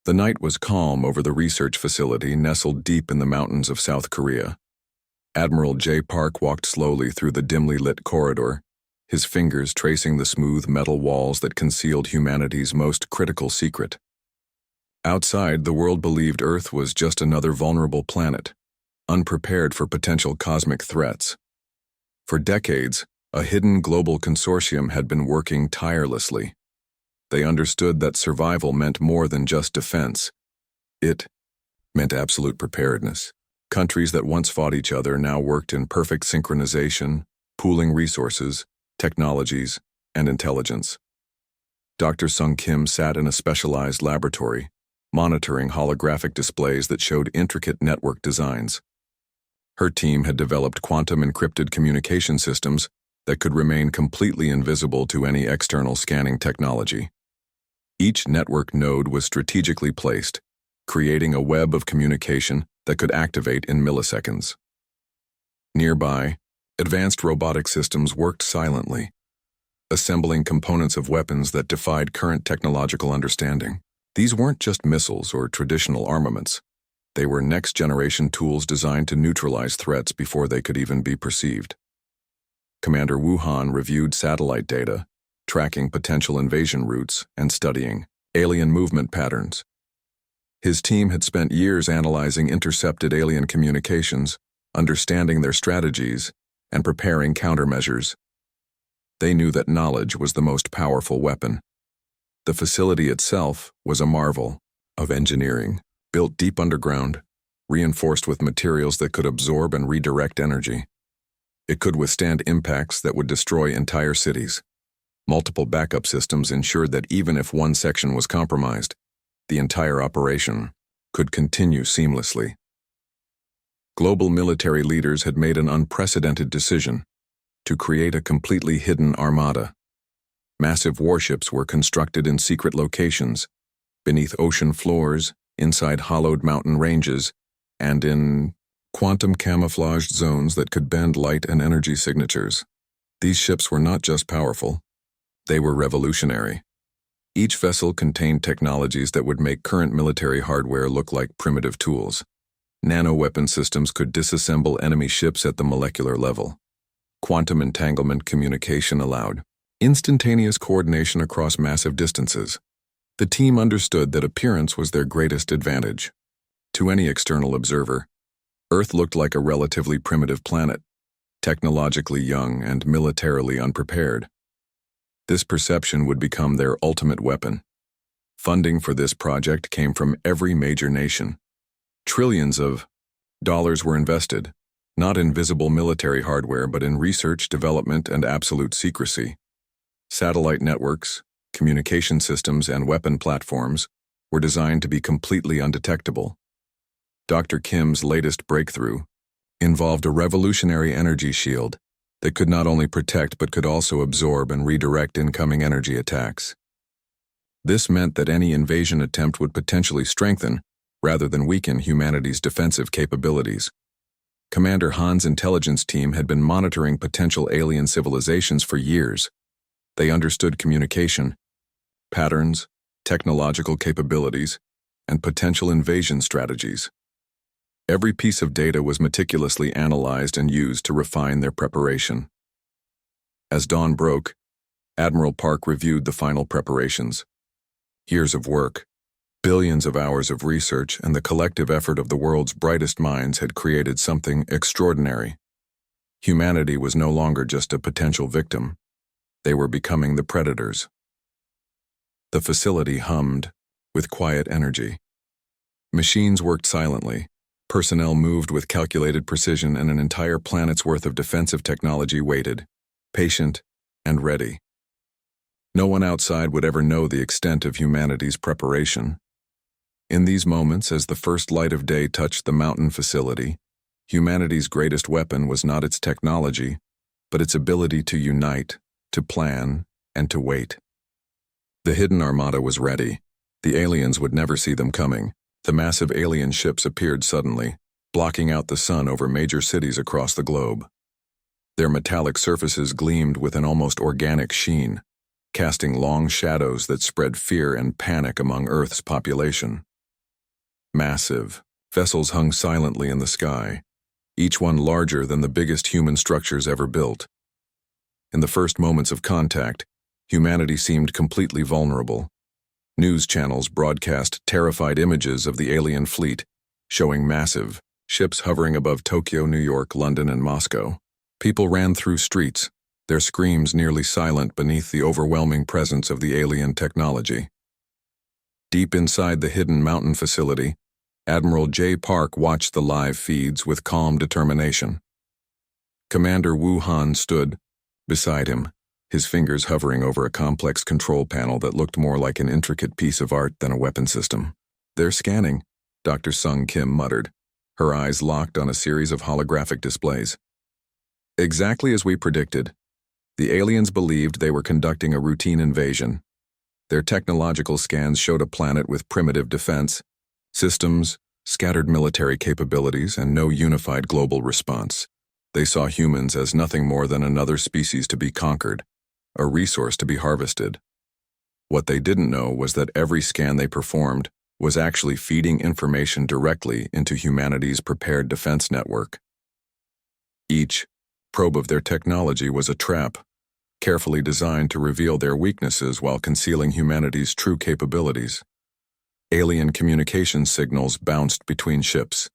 The night was calm over the research facility nestled deep in the mountains of South Korea. Admiral J. Park walked slowly through the dimly lit corridor, his fingers tracing the smooth metal walls that concealed humanity's most critical secret. Outside, the world believed Earth was just another vulnerable planet, unprepared for potential cosmic threats. For decades, a hidden global consortium had been working tirelessly. They understood that survival meant more than just defense. It meant absolute preparedness. Countries that once fought each other now worked in perfect synchronization, pooling resources, technologies, and intelligence. Dr. Sung Kim sat in a specialized laboratory, monitoring holographic displays that showed intricate network designs. Her team had developed quantum-encrypted communication systems that could remain completely invisible to any external scanning technology. Each network node was strategically placed, creating a web of communication that could activate in milliseconds. Nearby, advanced robotic systems worked silently, assembling components of weapons that defied current technological understanding. These weren't just missiles or traditional armaments. They were next-generation tools designed to neutralize threats before they could even be perceived. Commander Wuhan reviewed satellite data, tracking potential invasion routes and studying alien movement patterns. His team had spent years analyzing intercepted alien communications, understanding their strategies, and preparing countermeasures. They knew that knowledge was the most powerful weapon. The facility itself was a marvel of engineering, built deep underground, reinforced with materials that could absorb and redirect energy. It could withstand impacts that would destroy entire cities. Multiple backup systems ensured that even if one section was compromised, the entire operation could continue seamlessly. Global military leaders had made an unprecedented decision to create a completely hidden armada. Massive warships were constructed in secret locations, beneath ocean floors, inside hollowed mountain ranges, and in quantum camouflaged zones that could bend light and energy signatures. These ships were not just powerful, they were revolutionary. Each vessel contained technologies that would make current military hardware look like primitive tools. Nano-weapon systems could disassemble enemy ships at the molecular level. Quantum entanglement communication allowed instantaneous coordination across massive distances. The team understood that appearance was their greatest advantage. To any external observer, Earth looked like a relatively primitive planet, technologically young and militarily unprepared. This perception would become their ultimate weapon. Funding for this project came from every major nation. Trillions of dollars were invested, not in visible military hardware but in research, development, and absolute secrecy. Satellite networks, communication systems, and weapon platforms were designed to be completely undetectable. Dr. Kim's latest breakthrough involved a revolutionary energy shield that could not only protect but could also absorb and redirect incoming energy attacks. This meant that any invasion attempt would potentially strengthen, rather than weaken, humanity's defensive capabilities. Commander Han's intelligence team had been monitoring potential alien civilizations for years. They understood communication, patterns, technological capabilities, and potential invasion strategies. Every piece of data was meticulously analyzed and used to refine their preparation. As dawn broke, Admiral Park reviewed the final preparations. Years of work, billions of hours of research, and the collective effort of the world's brightest minds had created something extraordinary. Humanity was no longer just a potential victim. They were becoming the predators. The facility hummed with quiet energy. Machines worked silently. Personnel moved with calculated precision, and an entire planet's worth of defensive technology waited, patient and ready. No one outside would ever know the extent of humanity's preparation. In these moments, as the first light of day touched the mountain facility, humanity's greatest weapon was not its technology, but its ability to unite, to plan, and to wait. The hidden armada was ready. The aliens would never see them coming. The massive alien ships appeared suddenly, blocking out the sun over major cities across the globe. Their metallic surfaces gleamed with an almost organic sheen, casting long shadows that spread fear and panic among Earth's population. Massive vessels hung silently in the sky, each one larger than the biggest human structures ever built. In the first moments of contact, humanity seemed completely vulnerable. News channels broadcast terrified images of the alien fleet, showing massive ships hovering above Tokyo, New York, London, and Moscow. People ran through streets, their screams nearly silent beneath the overwhelming presence of the alien technology. Deep inside the hidden mountain facility, Admiral J. Park watched the live feeds with calm determination. Commander Wu Han stood beside him, his fingers hovering over a complex control panel that looked more like an intricate piece of art than a weapon system. "They're scanning," Dr. Sung Kim muttered, her eyes locked on a series of holographic displays. Exactly as we predicted, the aliens believed they were conducting a routine invasion. Their technological scans showed a planet with primitive defense systems, scattered military capabilities, and no unified global response. They saw humans as nothing more than another species to be conquered, a resource to be harvested. What they didn't know was that every scan they performed was actually feeding information directly into humanity's prepared defense network. Each probe of their technology was a trap, carefully designed to reveal their weaknesses while concealing humanity's true capabilities. Alien communication signals bounced between ships,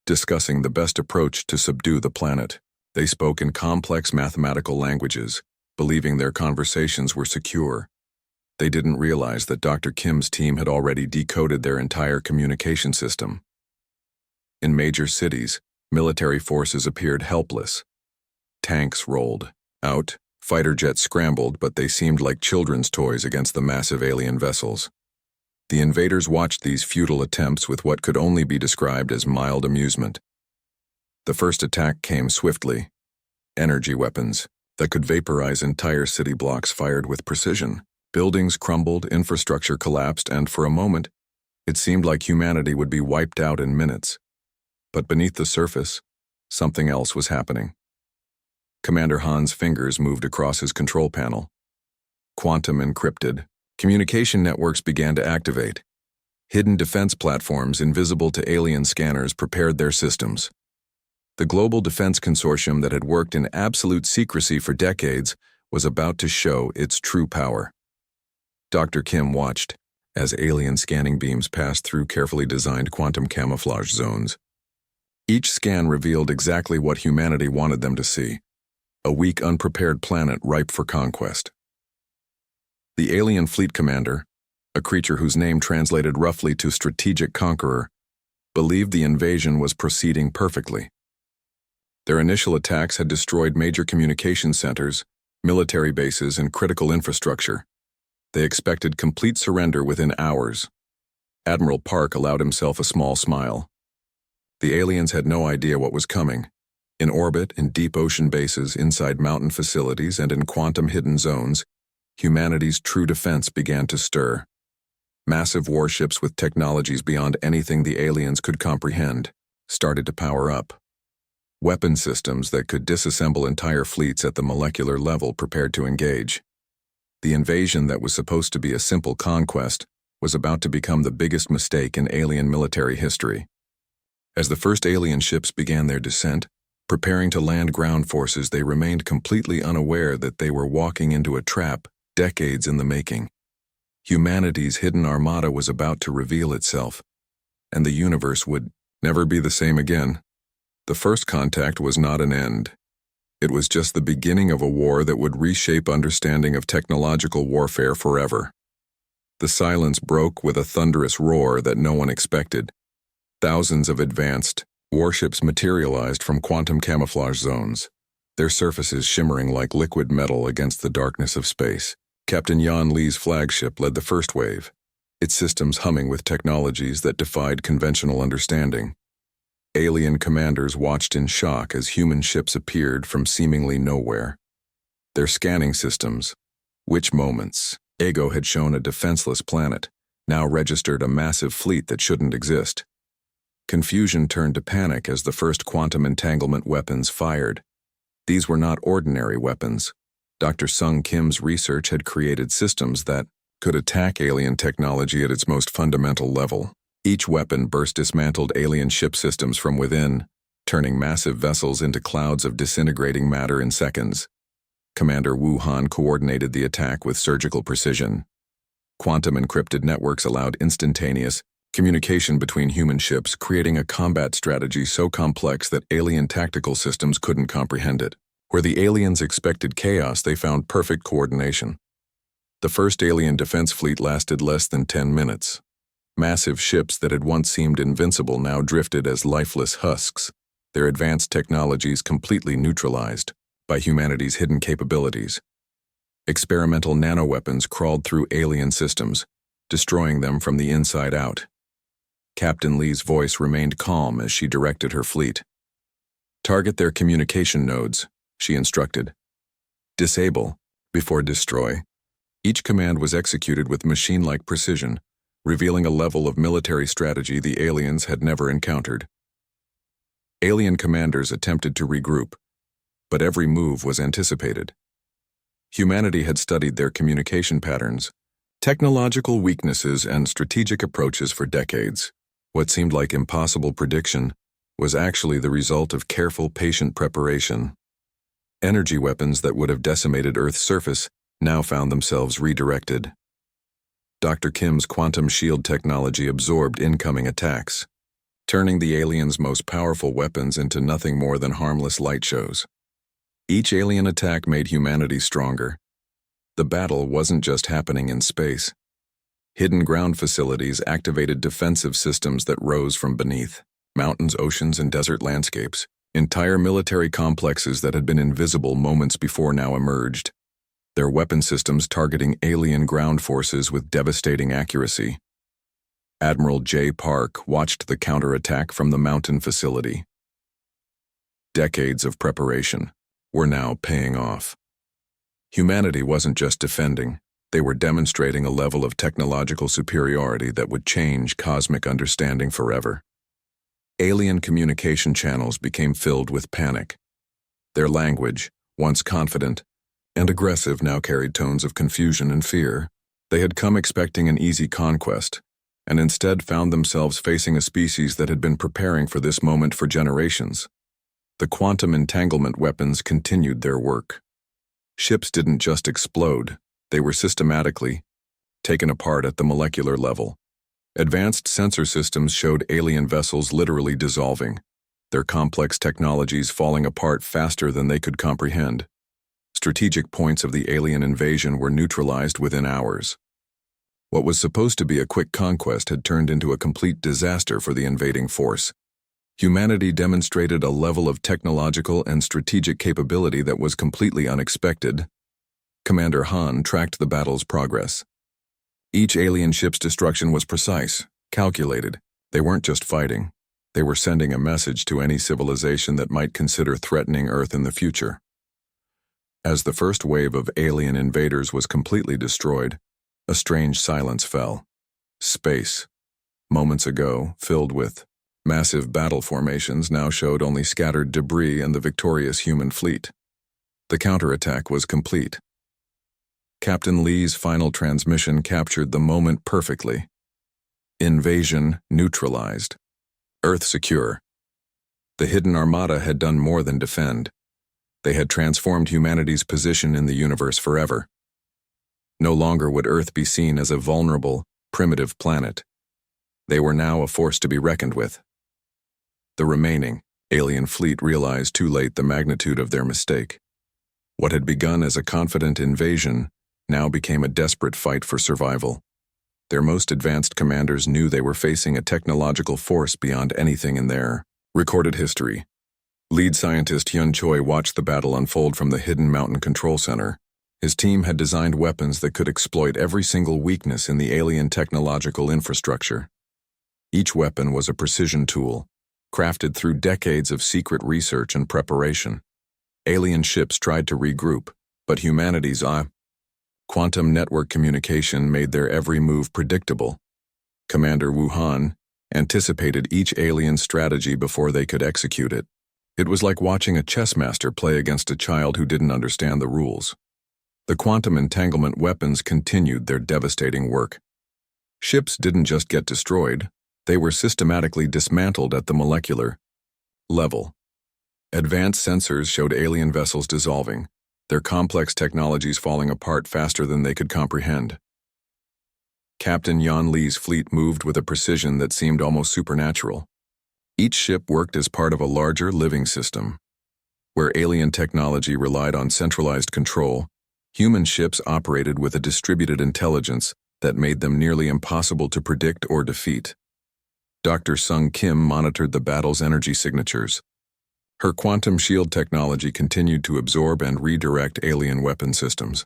discussing the best approach to subdue the planet. They spoke in complex mathematical languages, believing their conversations were secure. They didn't realize that Dr. Kim's team had already decoded their entire communication system. In major cities, military forces appeared helpless. Tanks rolled out, fighter jets scrambled, but they seemed like children's toys against the massive alien vessels. The invaders watched these futile attempts with what could only be described as mild amusement. The first attack came swiftly. Energy weapons that could vaporize entire city blocks fired with precision. Buildings crumbled, infrastructure collapsed, and for a moment, it seemed like humanity would be wiped out in minutes. But beneath the surface, something else was happening. Commander Han's fingers moved across his control panel. Quantum encrypted. Communication networks began to activate. Hidden defense platforms invisible to alien scanners prepared their systems. The global defense consortium that had worked in absolute secrecy for decades was about to show its true power. Dr. Kim watched as alien scanning beams passed through carefully designed quantum camouflage zones. Each scan revealed exactly what humanity wanted them to see: a weak, unprepared planet ripe for conquest. The alien fleet commander, a creature whose name translated roughly to strategic conqueror, believed the invasion was proceeding perfectly. Their initial attacks had destroyed major communication centers, military bases, and critical infrastructure. They expected complete surrender within hours. Admiral Park allowed himself a small smile. The aliens had no idea what was coming. In orbit, in deep ocean bases, inside mountain facilities, and in quantum hidden zones, humanity's true defense began to stir. Massive warships with technologies beyond anything the aliens could comprehend started to power up. Weapon systems that could disassemble entire fleets at the molecular level prepared to engage. The invasion that was supposed to be a simple conquest was about to become the biggest mistake in alien military history. As the first alien ships began their descent, preparing to land ground forces, they remained completely unaware that they were walking into a trap decades in the making. Humanity's hidden armada was about to reveal itself, and the universe would never be the same again. The first contact was not an end. It was just the beginning of a war that would reshape understanding of technological warfare forever. The silence broke with a thunderous roar that no one expected. Thousands of advanced warships materialized from quantum camouflage zones, their surfaces shimmering like liquid metal against the darkness of space. Captain Yan Li's flagship led the first wave, its systems humming with technologies that defied conventional understanding. Alien commanders watched in shock as human ships appeared from seemingly nowhere. Their scanning systems, which moments ago had shown a defenseless planet, now registered a massive fleet that shouldn't exist. Confusion turned to panic as the first quantum entanglement weapons fired. These were not ordinary weapons. Dr. Sung Kim's research had created systems that could attack alien technology at its most fundamental level. Each weapon burst dismantled alien ship systems from within, turning massive vessels into clouds of disintegrating matter in seconds. Commander Wu Han coordinated the attack with surgical precision. Quantum encrypted networks allowed instantaneous communication between human ships, creating a combat strategy so complex that alien tactical systems couldn't comprehend it. Where the aliens expected chaos, they found perfect coordination. The first alien defense fleet lasted less than 10 minutes. Massive ships that had once seemed invincible now drifted as lifeless husks, their advanced technologies completely neutralized by humanity's hidden capabilities. Experimental nanoweapons crawled through alien systems, destroying them from the inside out. Captain Lee's voice remained calm as she directed her fleet. "Target their communication nodes," she instructed. "Disable before destroy." Each command was executed with machine-like precision, revealing a level of military strategy the aliens had never encountered. Alien commanders attempted to regroup, but every move was anticipated. Humanity had studied their communication patterns, technological weaknesses, and strategic approaches for decades. What seemed like impossible prediction was actually the result of careful, patient preparation. Energy weapons that would have decimated Earth's surface now found themselves redirected. Dr. Kim's quantum shield technology absorbed incoming attacks, turning the aliens' most powerful weapons into nothing more than harmless light shows. Each alien attack made humanity stronger. The battle wasn't just happening in space. Hidden ground facilities activated defensive systems that rose from beneath. Mountains, oceans, and desert landscapes. Entire military complexes that had been invisible moments before now emerged, their weapon systems targeting alien ground forces with devastating accuracy. Admiral J. Park watched the counterattack from the mountain facility. Decades of preparation were now paying off. Humanity wasn't just defending, they were demonstrating a level of technological superiority that would change cosmic understanding forever. Alien communication channels became filled with panic. Their language, once confident and aggressive, now carried tones of confusion and fear. They had come expecting an easy conquest, and instead found themselves facing a species that had been preparing for this moment for generations. The quantum entanglement weapons continued their work. Ships didn't just explode, they were systematically taken apart at the molecular level. Advanced sensor systems showed alien vessels literally dissolving, their complex technologies falling apart faster than they could comprehend. Strategic points of the alien invasion were neutralized within hours. What was supposed to be a quick conquest had turned into a complete disaster for the invading force. Humanity demonstrated a level of technological and strategic capability that was completely unexpected. Commander Han tracked the battle's progress. Each alien ship's destruction was precise, calculated. They weren't just fighting. They were sending a message to any civilization that might consider threatening Earth in the future. As the first wave of alien invaders was completely destroyed, a strange silence fell. Space, moments ago filled with massive battle formations, now showed only scattered debris and the victorious human fleet. The counterattack was complete. Captain Lee's final transmission captured the moment perfectly. Invasion neutralized. Earth secure. The hidden Armada had done more than defend. They had transformed humanity's position in the universe forever. No longer would Earth be seen as a vulnerable, primitive planet. They were now a force to be reckoned with. The remaining alien fleet realized too late the magnitude of their mistake. What had begun as a confident invasion now became a desperate fight for survival. Their most advanced commanders knew they were facing a technological force beyond anything in their recorded history. Lead scientist Hyun Choi watched the battle unfold from the hidden mountain control center. His team had designed weapons that could exploit every single weakness in the alien technological infrastructure. Each weapon was a precision tool, crafted through decades of secret research and preparation. Alien ships tried to regroup, but humanity's quantum network communication made their every move predictable. Commander Wu Han anticipated each alien strategy before they could execute it. It was like watching a chess master play against a child who didn't understand the rules. The quantum entanglement weapons continued their devastating work. Ships didn't just get destroyed, They were systematically dismantled at the molecular level. Advanced sensors showed alien vessels dissolving, their complex technologies falling apart faster than they could comprehend. Captain Yan Li's fleet moved with a precision that seemed almost supernatural. Each ship worked as part of a larger living system. Where alien technology relied on centralized control, human ships operated with a distributed intelligence that made them nearly impossible to predict or defeat. Dr. Sung Kim monitored the battle's energy signatures. Her quantum shield technology continued to absorb and redirect alien weapon systems.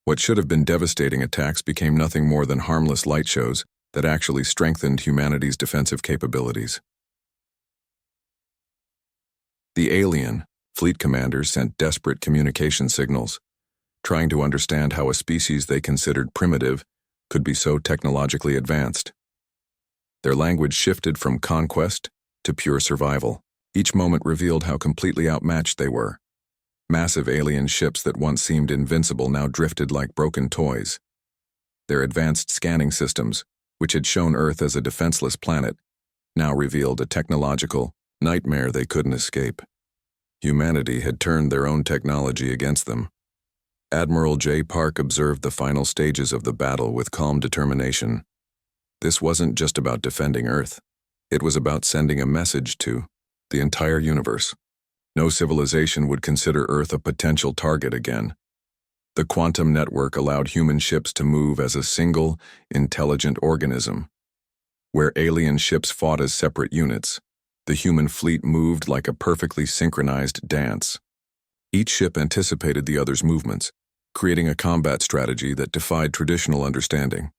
What should have been devastating attacks became nothing more than harmless light shows that actually strengthened humanity's defensive capabilities. The alien fleet commanders sent desperate communication signals, trying to understand how a species they considered primitive could be so technologically advanced. Their language shifted from conquest to pure survival. Each moment revealed how completely outmatched they were. Massive alien ships that once seemed invincible now drifted like broken toys. Their advanced scanning systems, which had shown Earth as a defenseless planet, now revealed a technological nightmare they couldn't escape. Humanity had turned their own technology against them. Admiral J. Park observed the final stages of the battle with calm determination. This wasn't just about defending Earth. It was about sending a message to the entire universe. No civilization would consider Earth a potential target again. The quantum network allowed human ships to move as a single, intelligent organism. Where alien ships fought as separate units, the human fleet moved like a perfectly synchronized dance. Each ship anticipated the other's movements, creating a combat strategy that defied traditional understanding.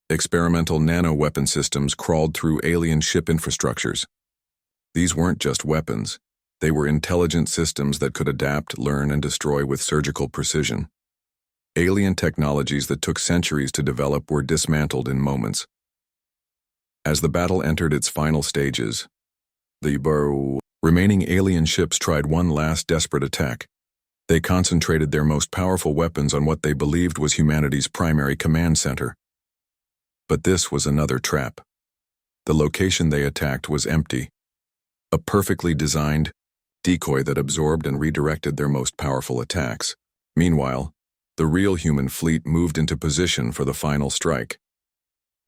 Experimental nano-weapon systems crawled through alien ship infrastructures. These weren't just weapons. They were intelligent systems that could adapt, learn, and destroy with surgical precision. Alien technologies that took centuries to develop were dismantled in moments. As the battle entered its final stages, the remaining alien ships tried one last desperate attack. They concentrated their most powerful weapons on what they believed was humanity's primary command center. But this was another trap. The location they attacked was empty. A perfectly designed decoy that absorbed and redirected their most powerful attacks. Meanwhile, the real human fleet moved into position for the final strike.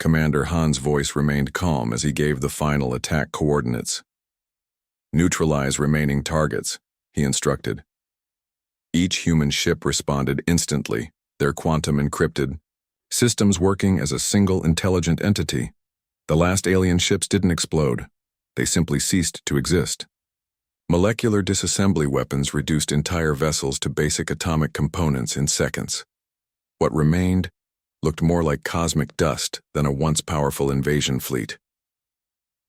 Commander Han's voice remained calm as he gave the final attack coordinates. "Neutralize remaining targets," he instructed. Each human ship responded instantly, their quantum encrypted, systems working as a single intelligent entity. The last alien ships didn't explode. They simply ceased to exist. Molecular disassembly weapons reduced entire vessels to basic atomic components in seconds. What remained looked more like cosmic dust than a once powerful invasion fleet.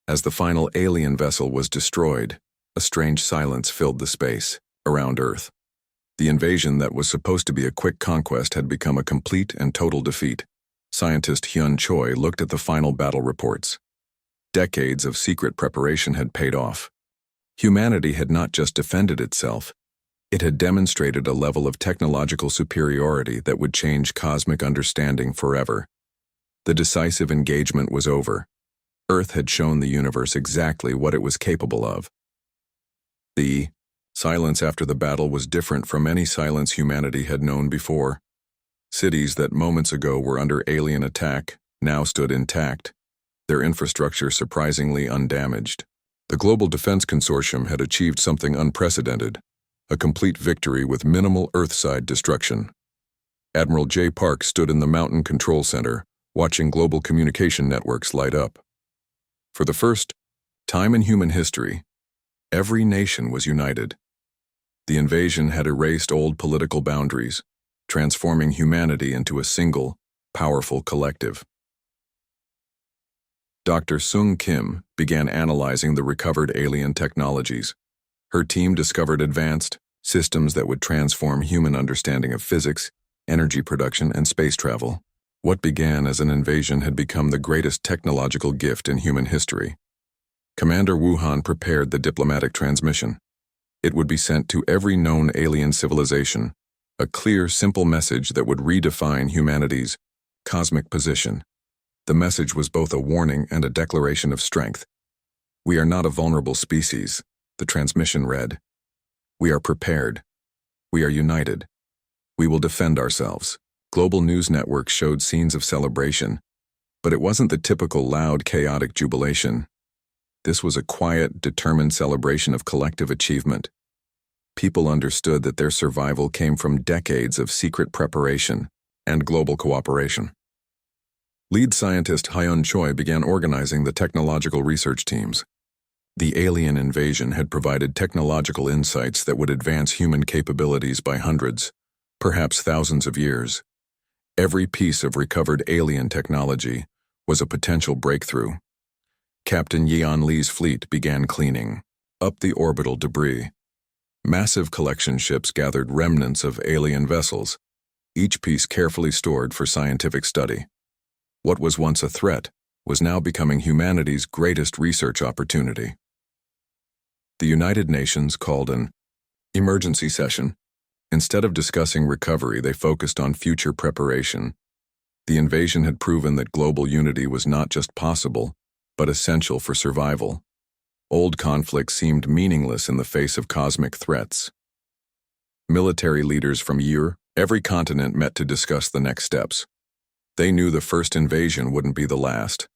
As the final alien vessel was destroyed, a strange silence filled the space around Earth. The invasion that was supposed to be a quick conquest had become a complete and total defeat. Scientist Hyun Choi looked at the final battle reports. Decades of secret preparation had paid off. Humanity had not just defended itself, it had demonstrated a level of technological superiority that would change cosmic understanding forever. The decisive engagement was over. Earth had shown the universe exactly what it was capable of. The silence after the battle was different from any silence humanity had known before. Cities that moments ago were under alien attack now stood intact, their infrastructure surprisingly undamaged. The Global Defense Consortium had achieved something unprecedented, a complete victory with minimal Earthside destruction. Admiral J. Park stood in the Mountain Control Center, watching global communication networks light up. For the first time in human history, every nation was united. The invasion had erased old political boundaries, transforming humanity into a single, powerful collective. Dr. Sung Kim began analyzing the recovered alien technologies. Her team discovered advanced systems that would transform human understanding of physics, energy production, and space travel. What began as an invasion had become the greatest technological gift in human history. Commander Wuhan prepared the diplomatic transmission. It would be sent to every known alien civilization, a clear, simple message that would redefine humanity's cosmic position. The message was both a warning and a declaration of strength. "We are not a vulnerable species," the transmission read. "We are prepared. We are united. We will defend ourselves." Global news networks showed scenes of celebration, but it wasn't the typical loud, chaotic jubilation. This was a quiet, determined celebration of collective achievement. People understood that their survival came from decades of secret preparation and global cooperation. Lead scientist Hyun Choi began organizing the technological research teams. The alien invasion had provided technological insights that would advance human capabilities by hundreds, perhaps thousands of years. Every piece of recovered alien technology was a potential breakthrough. Captain Yeon Lee's fleet began cleaning up the orbital debris. Massive collection ships gathered remnants of alien vessels, each piece carefully stored for scientific study. What was once a threat was now becoming humanity's greatest research opportunity. The United Nations called an emergency session. Instead of discussing recovery, they focused on future preparation. The invasion had proven that global unity was not just possible, but essential for survival. Old conflicts seemed meaningless in the face of cosmic threats. Military leaders from every continent met to discuss the next steps. They knew the first invasion wouldn't be the last.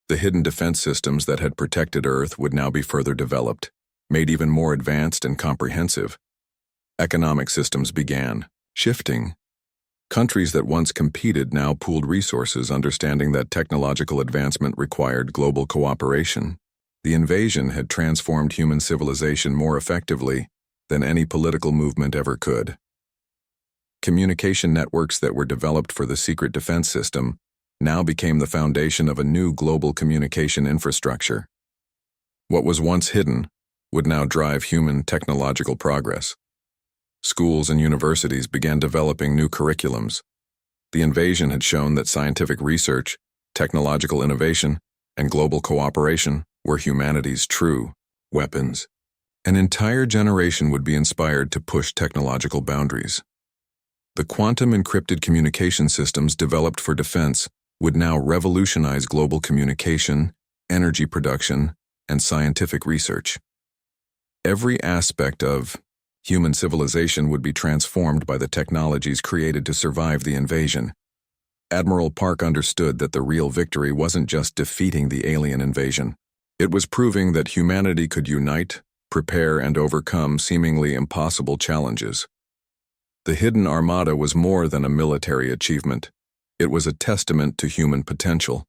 The hidden defense systems that had protected Earth would now be further developed, made even more advanced and comprehensive. Economic systems began shifting. Countries that once competed now pooled resources, understanding that technological advancement required global cooperation. The invasion had transformed human civilization more effectively than any political movement ever could. Communication networks that were developed for the secret defense system now became the foundation of a new global communication infrastructure. What was once hidden would now drive human technological progress. Schools and universities began developing new curriculums. The invasion had shown that scientific research, technological innovation, and global cooperation were humanity's true weapons. An entire generation would be inspired to push technological boundaries. The quantum encrypted communication systems developed for defense would now revolutionize global communication, energy production, and scientific research. Every aspect of human civilization would be transformed by the technologies created to survive the invasion. Admiral Park understood that the real victory wasn't just defeating the alien invasion. It was proving that humanity could unite, prepare, and overcome seemingly impossible challenges. The hidden Armada was more than a military achievement. It was a testament to human potential.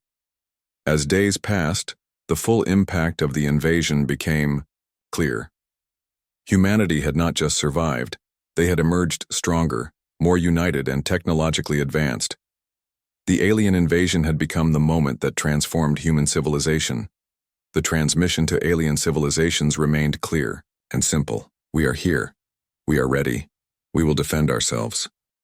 As days passed, the full impact of the invasion became clear. Humanity had not just survived, they had emerged stronger, more united, and technologically advanced. The alien invasion had become the moment that transformed human civilization. The transmission to alien civilizations remained clear and simple. We are here. We are ready. We will defend ourselves.